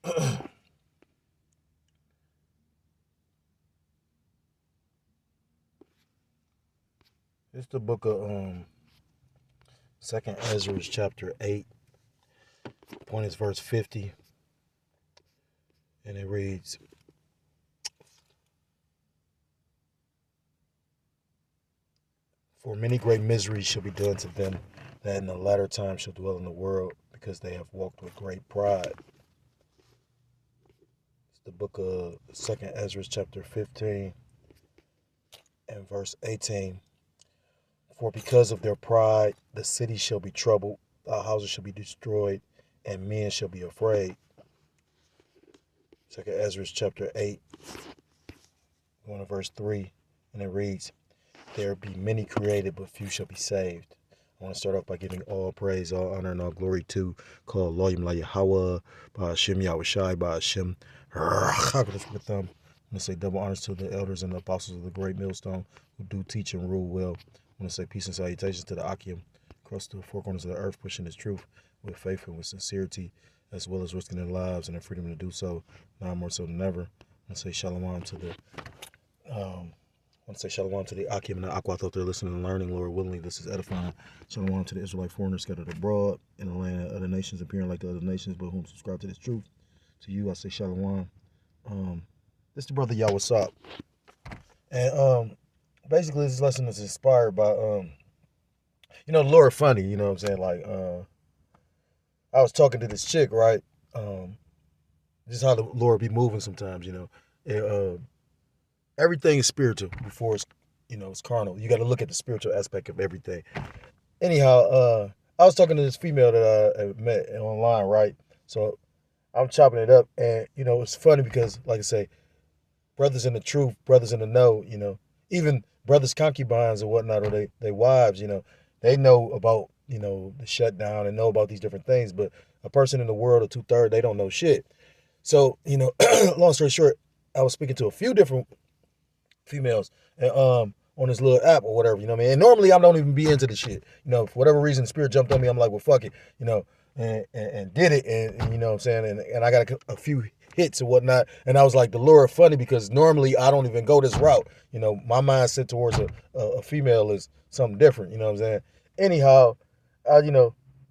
It's the book of Second Ezra, chapter 8. Point is verse 50, and it reads, "For many great miseries shall be done to them that in the latter time shall dwell in the world, because they have walked with great pride." It's the book of Second Ezra, chapter 15, and verse 18. "For because of their pride, the city shall be troubled, the houses shall be destroyed, and men shall be afraid." Second Ezra chapter 8, going to verse 3, and it reads, "There be many created, but few shall be saved." I want to start off by giving all praise, all honor, and all glory to call Elohim La Yahweh, by Hashem Yahushai, by Hashem with them. I want to say double honors to the elders and the apostles of the great millstone who do teach and rule well. I want to say peace and salutations to the Akim across the four corners of the earth, pushing his truth with faith and with sincerity, as well as risking their lives and their freedom to do so, now more so than ever. I want to say shalom to the Akim and the Aquath out there listening and learning, Lord willingly. This is edifying. Shalom to the Israelite foreigners scattered abroad in the land of other nations, appearing like the other nations, but whom subscribe to this truth. To you, I say shalom. This is the brother Yah, what's up? And basically, this lesson is inspired by the Lord funny. You know what I'm saying? Like I was talking to this chick, right? Just how the Lord be moving sometimes, everything is spiritual before it's carnal. You got to look at the spiritual aspect of everything. Anyhow, I was talking to this female that I met online, right? So I'm chopping it up, and it's funny because, like I say, brothers in the truth, brothers in the know, even brothers concubines or whatnot, or they wives, they know about the shutdown and know about these different things, but a person in the world of 2/3, they don't know shit. So long story short, I was speaking to a few different females and on this little app or whatever, what I mean? And normally I don't even be into the shit. For whatever reason, the spirit jumped on me. I'm like, well, fuck it, and did it. And you know what I'm saying? And I got a few hits and whatnot. And I was like, the Lord funny, because normally I don't even go this route. My mindset towards a female is something different. You know what I'm saying? Anyhow, I,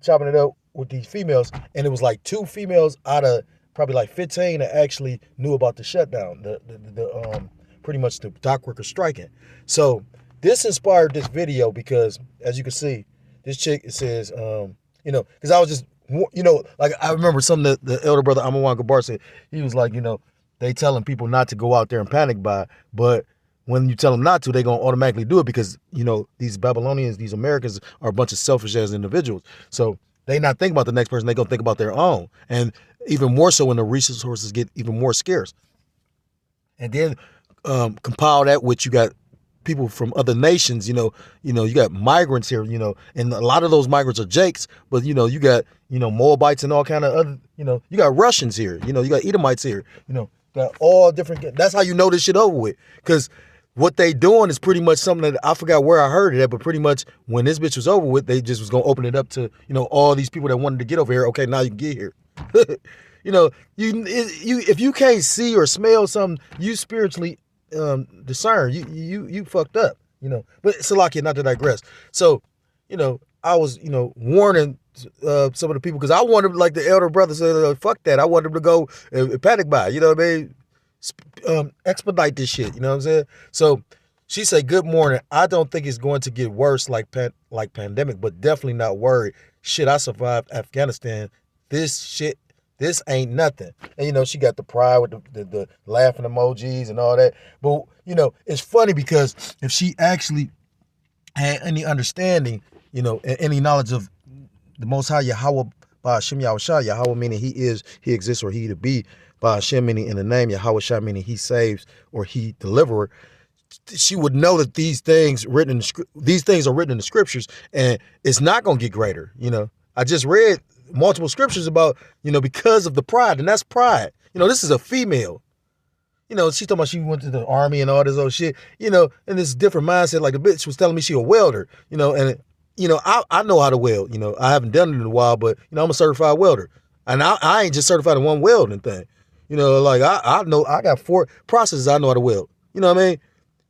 chopping it up with these females, and it was like 2 females out of probably like 15 that actually knew about the shutdown, the pretty much the dock workers striking. So this inspired this video because, as you can see, this chick, it says, because I was just, like I remember something that the elder brother Amawan Gabar said. He was like, they telling people not to go out there and panic buy, but when you tell them not to, they're going to automatically do it because, these Babylonians, these Americans are a bunch of selfish as individuals. So they not think about the next person, they going to think about their own. And even more so when the resources get even more scarce. And then compile that with, you got people from other nations, you got migrants here, and a lot of those migrants are Jakes, but you got, Moabites and all kind of other, you got Russians here, you got Edomites here, got all different. That's how you know this shit over with. Because what they doing is pretty much something that I forgot where I heard it at, but pretty much when this bitch was over with, they just was gonna open it up to, all these people that wanted to get over here. Okay, now you can get here. You if you can't see or smell something, you spiritually discern, you fucked up, but Salakia, not to digress. So, I was, warning some of the people, because I wanted, like the elder brother said, fuck that. I wanted them to go and panic buy, you know what I mean? Expedite this shit, you know what I'm saying? So she said, "Good morning. I don't think it's going to get worse like pandemic, but definitely not worried. Shit, I survived Afghanistan. This ain't nothing." And she got the pride with the laughing emojis and all that. But it's funny because if she actually had any understanding, and any knowledge of the Most High Yahweh, by Hashem Yahushua, Yahweh meaning he exists, or he to be, by Hashem meaning in the name, Yahweh Shai meaning he saves or he deliverer, she would know that these things are written in the scriptures, and it's not gonna get greater. I just read multiple scriptures about, because of the pride, and that's pride. This is a female. She's talking about she went to the army and all this other shit, and this different mindset. Like the bitch was telling me she a welder, and I know how to weld. I haven't done it in a while, but I'm a certified welder. And I ain't just certified in one welding thing. You know, like I know I got 4 processes I know how to weld. You know what I mean?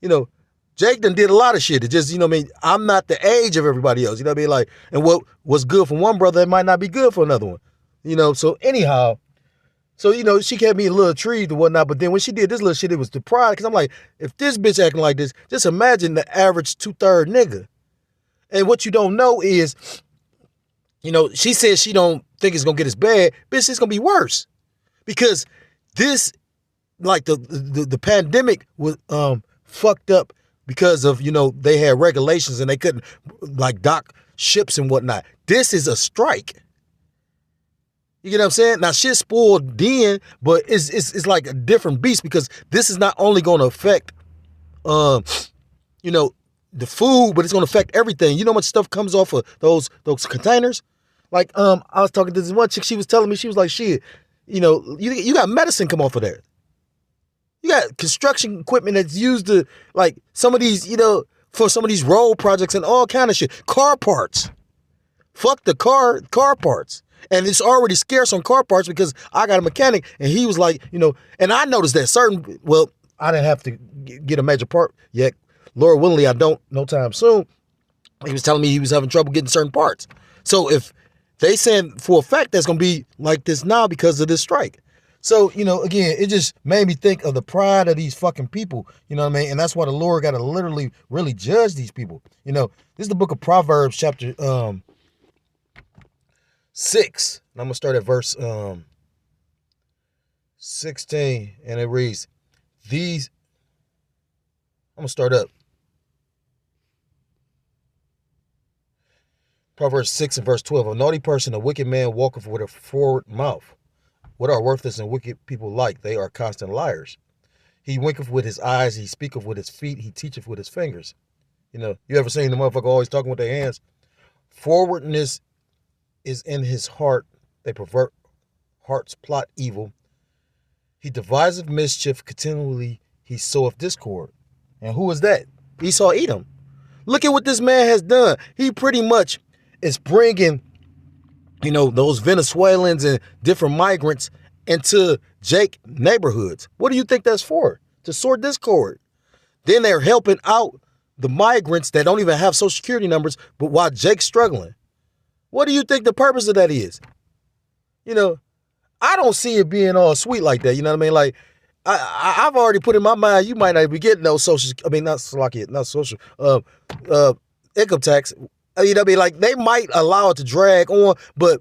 You know, Jake done did a lot of shit. It just, you know what I mean? I'm not the age of everybody else. You know what I mean? Like, and what's good for one brother, it might not be good for another one. You know, so anyhow, so, you know, she kept me a little intrigued and whatnot, but then when she did this little shit, it was the pride, because I'm like, if this bitch acting like this, just imagine the average 2/3 nigga. And what you don't know is, you know, she says she don't think it's gonna get as bad. Bitch, it's gonna be worse. Because this, like the pandemic was fucked up because of, you know, they had regulations and they couldn't like dock ships and whatnot. This is a strike. You get what I'm saying? Now shit spoiled then, but it's like a different beast, because this is not only gonna affect you know, the food, but it's gonna affect everything. You know how much stuff comes off of those containers? Like I was talking to this one chick, she was telling me, she was like, shit, you know, you got medicine come off of there. You got construction equipment that's used to, like, some of these, you know, for some of these road projects and all kind of shit. Car parts. Fuck the car parts. And it's already scarce on car parts because I got a mechanic and he was like, you know, and I noticed that well, I didn't have to get a major part yet. Lord willingly, I don't no time soon. He was telling me he was having trouble getting certain parts. So if they saying for a fact that's going to be like this now because of this strike. So, you know, again, it just made me think of the pride of these fucking people. You know what I mean? And that's why the Lord got to literally really judge these people. You know, this is the book of Proverbs chapter 6. And I'm going to start at verse 16. And it reads, I'm going to start up. Proverbs 6 and verse 12. A naughty person, a wicked man walketh with a forward mouth. What are worthless and wicked people like? They are constant liars. He winketh with his eyes, he speaketh with his feet, he teacheth with his fingers. You know, you ever seen the motherfucker always talking with their hands? Forwardness is in his heart. They pervert hearts, plot evil. He deviseth mischief continually. He soweth discord. And who is that? Esau Edom. Look at what this man has done. He pretty much is bringing, you know, those Venezuelans and different migrants into Jake neighborhoods. What do you think that's for? To sow discord. Then they're helping out the migrants that don't even have social security numbers, but while Jake's struggling. What do you think the purpose of that is? You know, I don't see it being all sweet like that. You know what I mean? Like, I've already put in my mind, you might not be getting no social, I mean, not social, income tax. You know what I mean? Like, they might allow it to drag on, but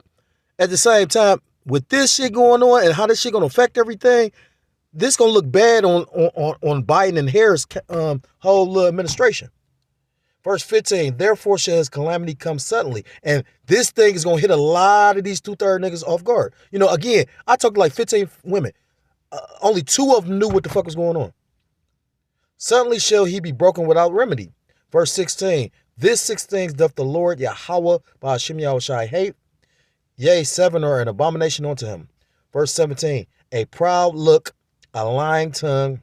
at the same time, with this shit going on and how this shit gonna affect everything, this gonna look bad on Biden and Harris' whole administration. Verse 15, therefore shall his calamity come suddenly. And this thing is gonna hit a lot of these 2/3 niggas off guard. You know, again, I talked to like 15 women. Only 2 of them knew what the fuck was going on. Suddenly shall he be broken without remedy. Verse 16, this 6 things doth the Lord Yahweh by Hashem Yahushai hate. Yea, 7 are an abomination unto him. Verse 17, a proud look, a lying tongue,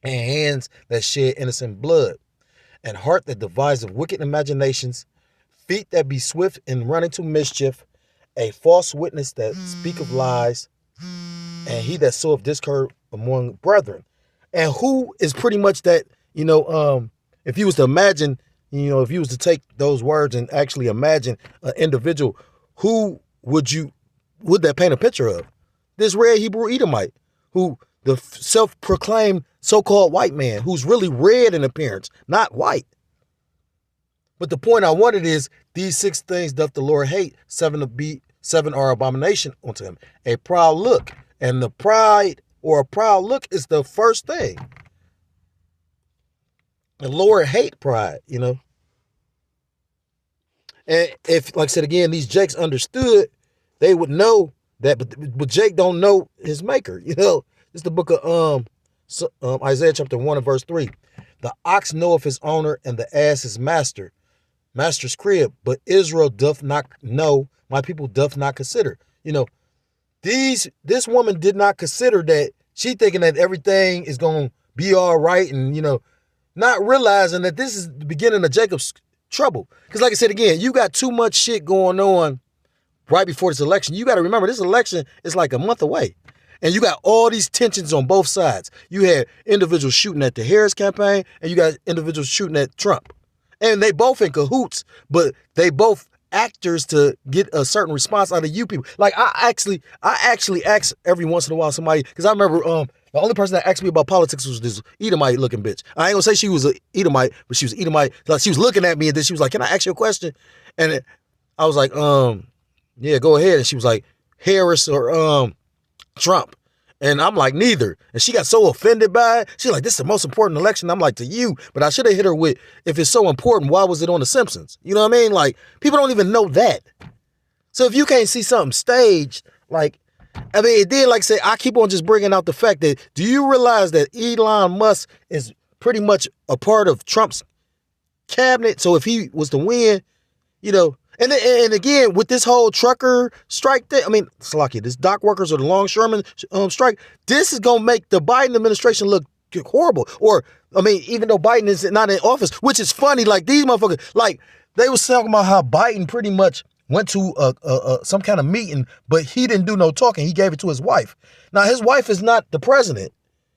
and hands that shed innocent blood, and heart that deviseth wicked imaginations, feet that be swift in running to mischief, a false witness that speaketh lies, and he that soweth discord among brethren. And who is pretty much that, you know, if you was to imagine, you know, if you was to take those words and actually imagine an individual, who would that paint a picture of? This red Hebrew Edomite, who the self-proclaimed so-called white man, who's really red in appearance, not white. But the point I wanted is, these 6 things doth the Lord hate, 7 are abomination unto him. A proud look. And the pride or a proud look is the first thing. The Lord hate pride, you know. And if, like I said again, these Jakes understood, they would know that, but Jake don't know his maker, you know. It's the book of Isaiah chapter 1 and verse 3. The ox knoweth his owner, and the ass his master's crib, but Israel doth not know, my people doth not consider. You know, this woman did not consider that. She thinking that everything is going to be all right, and, you know, not realizing that this is the beginning of Jacob's trouble. Because like I said again, you got too much shit going on right before this election. You got to remember, this election is like a month away. And you got all these tensions on both sides. You had individuals shooting at the Harris campaign, and you got individuals shooting at Trump. And they both in cahoots, but they both actors to get a certain response out of you people. Like I actually ask every once in a while somebody, because I remember the only person that asked me about politics was this Edomite looking bitch. I ain't gonna say she was an Edomite, but she was Edomite. Like she was looking at me and then she was like, "Can I ask you a question?" And I was like, yeah, go ahead. And she was like, "Harris or Trump?" And I'm like, neither. And she got so offended by it. She's like, "This is the most important election." I'm like, to you. But I should have hit her with, if it's so important, why was it on The Simpsons? You know what I mean? Like, people don't even know that. So if you can't see something staged, like, I mean, it did, like I say, I keep on just bringing out the fact that, do you realize that Elon Musk is pretty much a part of Trump's cabinet? So if he was to win, you know, and again, with this whole trucker strike thing, I mean, Slocky, this dock workers or the longshoremen strike, this is going to make the Biden administration look horrible. Or, I mean, even though Biden is not in office, which is funny, like these motherfuckers, like they was talking about how Biden pretty much went to some kind of meeting, but he didn't do no talking. He gave it to his wife. Now, his wife is not the president.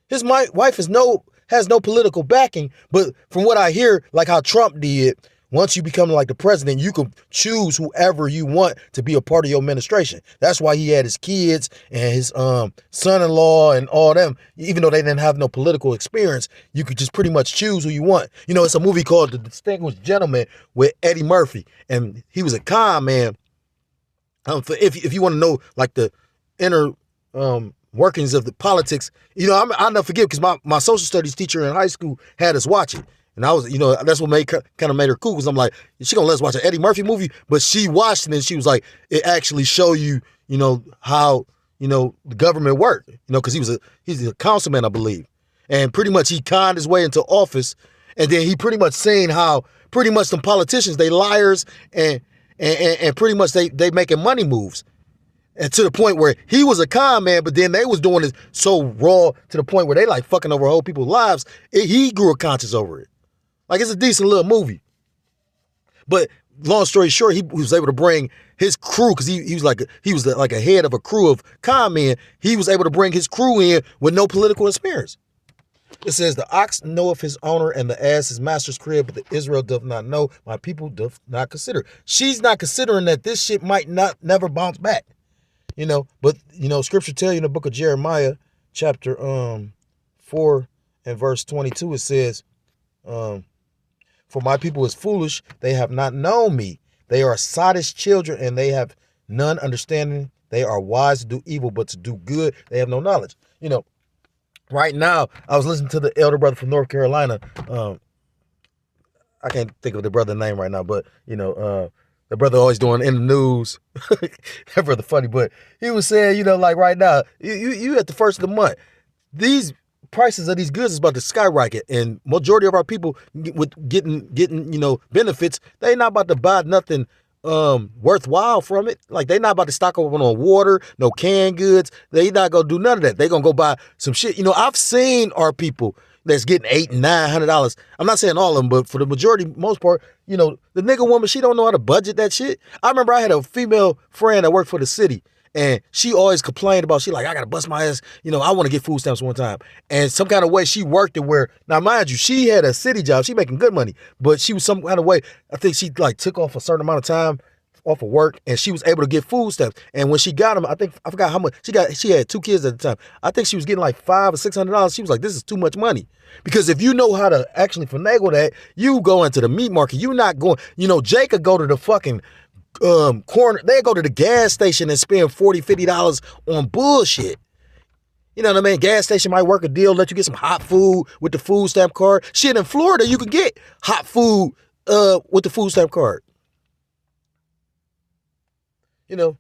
His wife has no political backing, but from what I hear, like how Trump did, once you become like the president, you can choose whoever you want to be a part of your administration. That's why he had his kids and his son-in-law and all them. Even though they didn't have no political experience, you could just pretty much choose who you want. You know, it's a movie called The Distinguished Gentleman with Eddie Murphy, and he was a con man. If you want to know like the inner workings of the politics, you know, I'll never forget, because my social studies teacher in high school had us watch it. And I was, you know, that's what kind of made her cool, because I'm like, she gonna let us watch an Eddie Murphy movie, but she watched it and she was like, it actually show you, you know, how, you know, the government worked, you know, because he's a councilman, I believe, and pretty much he conned his way into office, and then he pretty much saying how pretty much them politicians, they liars and pretty much they making money moves. And to the point where he was a con man, but then they was doing it so raw to the point where they like fucking over whole people's lives. He grew a conscience over it. Like, it's a decent little movie. But long story short, he was able to bring his crew, because he was like a head of a crew of con men. He was able to bring his crew in with no political experience. It says, "The ox knoweth his owner, and the ass his master's crib, but the Israel doth not know, my people doth not consider." She's not considering that this shit might never bounce back. You know, but, you know, scripture tell you in the book of Jeremiah, chapter 4 and verse 22, it says, "For my people is foolish, they have not known me. They are sottish children, and they have none understanding. They are wise to do evil, but to do good, they have no knowledge." You know, right now, I was listening to the elder brother from North Carolina. I can't think of the brother's name right now, but, you know, the brother always doing in the news. That brother funny, but he was saying, you know, like right now, you at the first of the month, these prices of these goods is about to skyrocket, and majority of our people with getting you know benefits, they not about to buy nothing worthwhile from it. Like, they not about to stock up on water, no canned goods. They not gonna do none of that. They gonna go buy some shit. You know, I've seen our people that's getting $800 and $900. I'm not saying all of them, but for the majority, most part, you know, the nigga woman, she don't know how to budget that shit. I remember I had a female friend that worked for the city, and she always complained about, she like, I gotta bust my ass, you know, I want to get food stamps one time. And some kind of way she worked it where, now mind you, she had a city job, she making good money, but she was some kind of way, I think she like took off a certain amount of time off of work, and she was able to get food stamps. And when she got them, I forgot how much she had 2 kids at the time. I think she was getting like $500 or $600. She was like, this is too much money. Because if you know how to actually finagle that, you go into the meat market. You not going, you know, Jay could go to the fucking corner, they go to the gas station and spend $40, $50 on bullshit. You know what I mean? Gas station might work a deal, let you get some hot food with the food stamp card. Shit, in Florida, you could get hot food with the food stamp card. You know,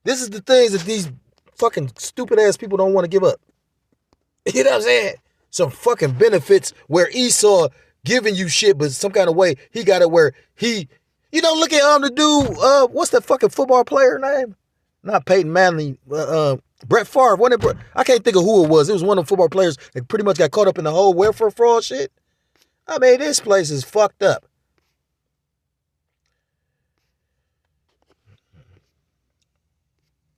this is the things that these fucking stupid ass people don't want to give up. You know what I'm saying? Some fucking benefits where Esau giving you shit, but some kind of way he got it where he, you know, look at the dude, what's that fucking football player name? Not Peyton Manning, Brett Favre. I can't think of who it was. It was one of the football players that pretty much got caught up in the whole welfare fraud shit. I mean, this place is fucked up.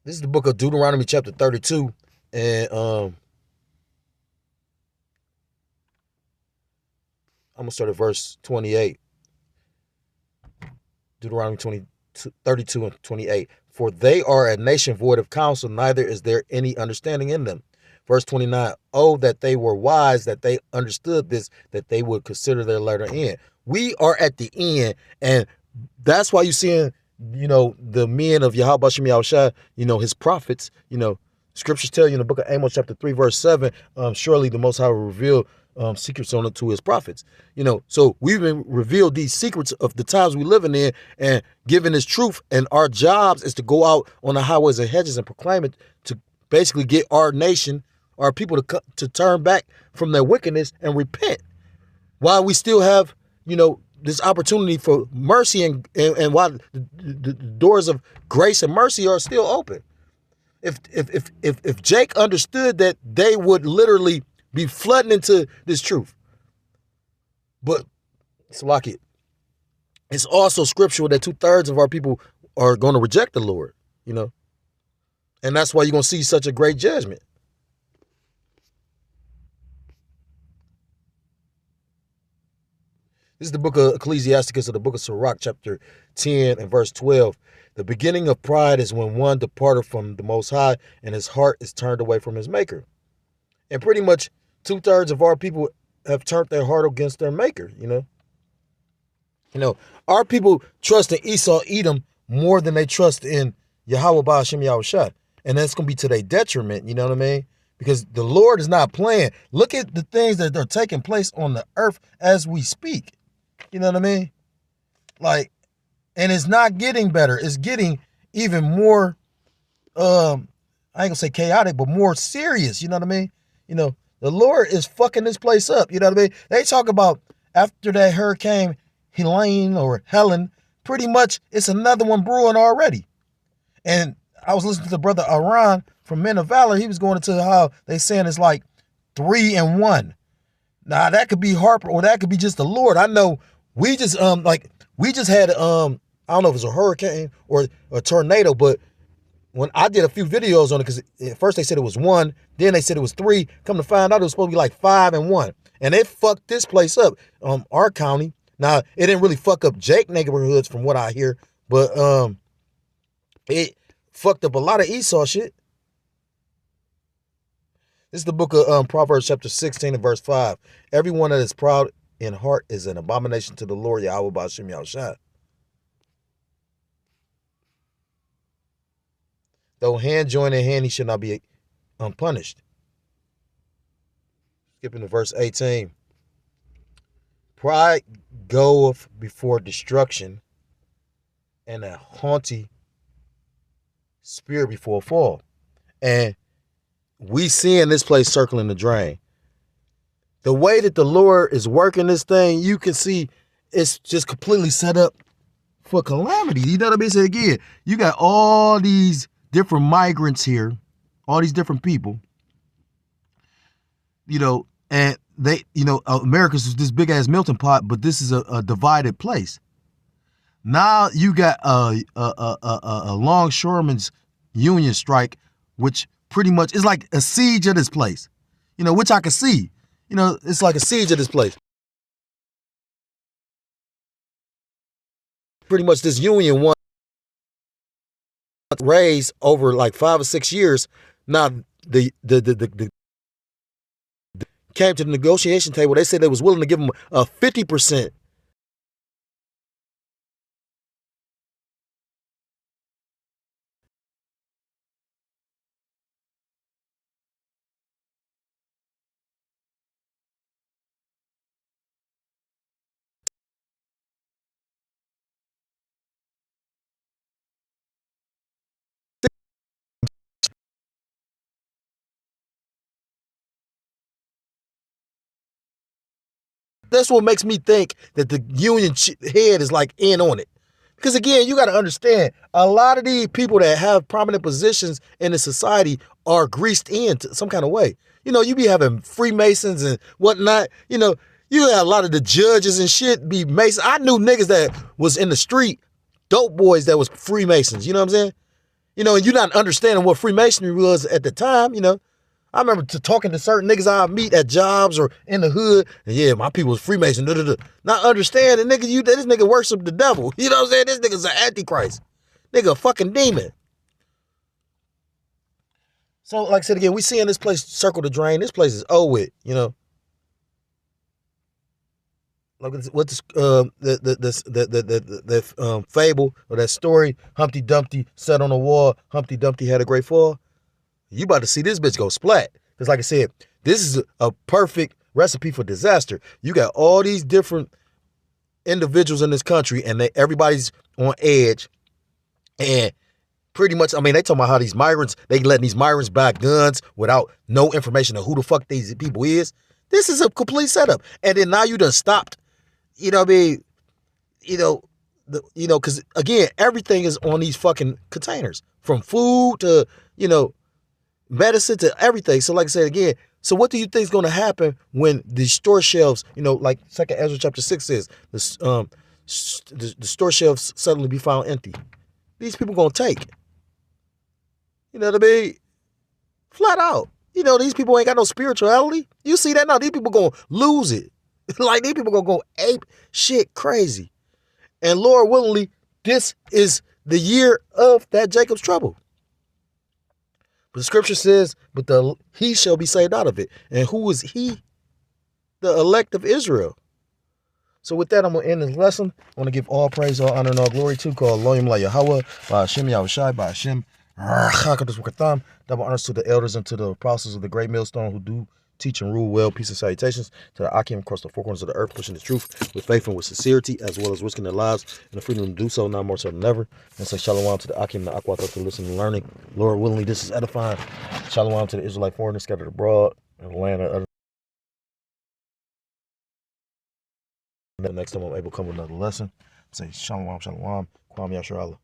This is the book of Deuteronomy chapter 32. And I'm going to start at verse 28. Deuteronomy 32 and 28. For they are a nation void of counsel, neither is there any understanding in them. Verse 29. Oh, that they were wise, that they understood this, that they would consider their latter end. We are at the end, and that's why you're seeing, the men of Yahweh Shem Yahushua, his prophets, scriptures tell you in the book of Amos chapter 3, verse 7, surely the Most High will reveal secrets on it to his prophets. So we've been revealed these secrets of the times we living in and given this truth. And our jobs is to go out on the highways and hedges and proclaim it to basically get our nation, our people to turn back from their wickedness and repent. While we still have, this opportunity for mercy and while the doors of grace and mercy are still open. If Jake understood that they would literally be flooding into this truth. But it's like it's also scriptural that 2/3 of our people are going to reject the Lord, and that's why you're going to see such a great judgment. This is the book of Ecclesiasticus, or the book of Sirach, chapter 10 and verse 12. The beginning of pride is when one departed from the Most High and his heart is turned away from his maker. And pretty much 2/3 of our people have turned their heart against their maker, Our people trust in Esau, Edom more than they trust in Yahweh Ba'ashem Yahushua. And that's going to be to their detriment, you know what I mean? Because the Lord is not playing. Look at the things that are taking place on the earth as we speak. You know what I mean? And it's not getting better. It's getting even more, I ain't gonna say chaotic, but more serious. You know what I mean? The Lord is fucking this place up. You know what I mean? They talk about after that hurricane Helene or Helen, pretty much it's another one brewing already. And I was listening to Brother Aran from Men of Valor. He was going into how they saying it's like 3 and 1. Now that could be Harper or that could be just the Lord. I know we just we just had I don't know if it's a hurricane or a tornado, but when I did a few videos on it, because at first they said it was 1, then they said it was 3. Come to find out it was supposed to be like 5 and 1. And it fucked this place up, our county. Now, it didn't really fuck up Jake neighborhoods from what I hear, but it fucked up a lot of Esau shit. This is the book of Proverbs chapter 16 and verse 5. Everyone that is proud in heart is an abomination to the Lord, Yahweh Ba'ashem Yahushua. Though hand join in hand, he should not be unpunished. Skipping to verse 18. Pride goeth before destruction, and a haughty spirit before a fall. And we seeing this place circling the drain. The way that the Lord is working this thing, you can see it's just completely set up for calamity. You know what I mean? So again, you got all these different migrants here, all these different people, and they, America's this big ass melting pot, but this is a divided place. Now you got a longshoremen's union strike, which pretty much is like a siege of this place, which I can see. It's like a siege of this place. Pretty much this union won raised over like 5 or 6 years. Now the came to the negotiation table. They said they was willing to give them a 50%. That's what makes me think that the union head is like in on it. Because again, you got to understand, a lot of these people that have prominent positions in the society are greased in to some kind of way. You be having Freemasons and whatnot. You have a lot of the judges and shit be Masons. I knew niggas that was in the street, dope boys that was Freemasons. You know what I'm saying? And you're not understanding what Freemasonry was at the time, I remember talking to certain niggas I meet at jobs or in the hood, and yeah, my people was Freemason. Not understanding, nigga, this nigga worship the devil. You know what I'm saying? This nigga's an antichrist. Nigga, a fucking demon. So, like I said again, we seeing this place circle the drain. This place is with, Like what this the fable or that story, Humpty Dumpty sat on a wall. Humpty Dumpty had a great fall. You about to see this bitch go splat. Because like I said, this is a perfect recipe for disaster. You got all these different individuals in this country and everybody's on edge. And pretty much, they talking about how these migrants, they letting these migrants buy guns without no information of who the fuck these people is. This is a complete setup. And then now you done stopped, because again, everything is on these fucking containers. From food to, medicine to everything. So like I said again, so what do you think is going to happen when the store shelves, like 2nd Ezra chapter 6 says, the store shelves suddenly be found empty? These people going to take. You know what I mean? Flat out. These people ain't got no spirituality. You see that now? These people going to lose it. Like these people going to go ape shit crazy. And Lord willingly, this is the year of that Jacob's trouble. But the scripture says, but he shall be saved out of it. And who is he? The elect of Israel. So with that, I'm going to end this lesson. I want to give all praise, all honor, and all glory to call Elohim La Yahweh, by Hashem Yahushai, by Hashem Chakadosh Wakatham. Double honors to the elders and to the apostles of the great millstone who do teach and rule well. Peace and salutations to the Akim across the four corners of the earth, pushing the truth with faith and with sincerity, as well as risking their lives and the freedom to do so, now more so than ever. And say shalom to the Akim and the Aqua to listen and learning. Lord willingly, this is edifying. Shalom to the Israelite foreigners scattered abroad in the land of other. The next time I'm able to come with another lesson, say shalom, shalom, Kwam Yasher Allah.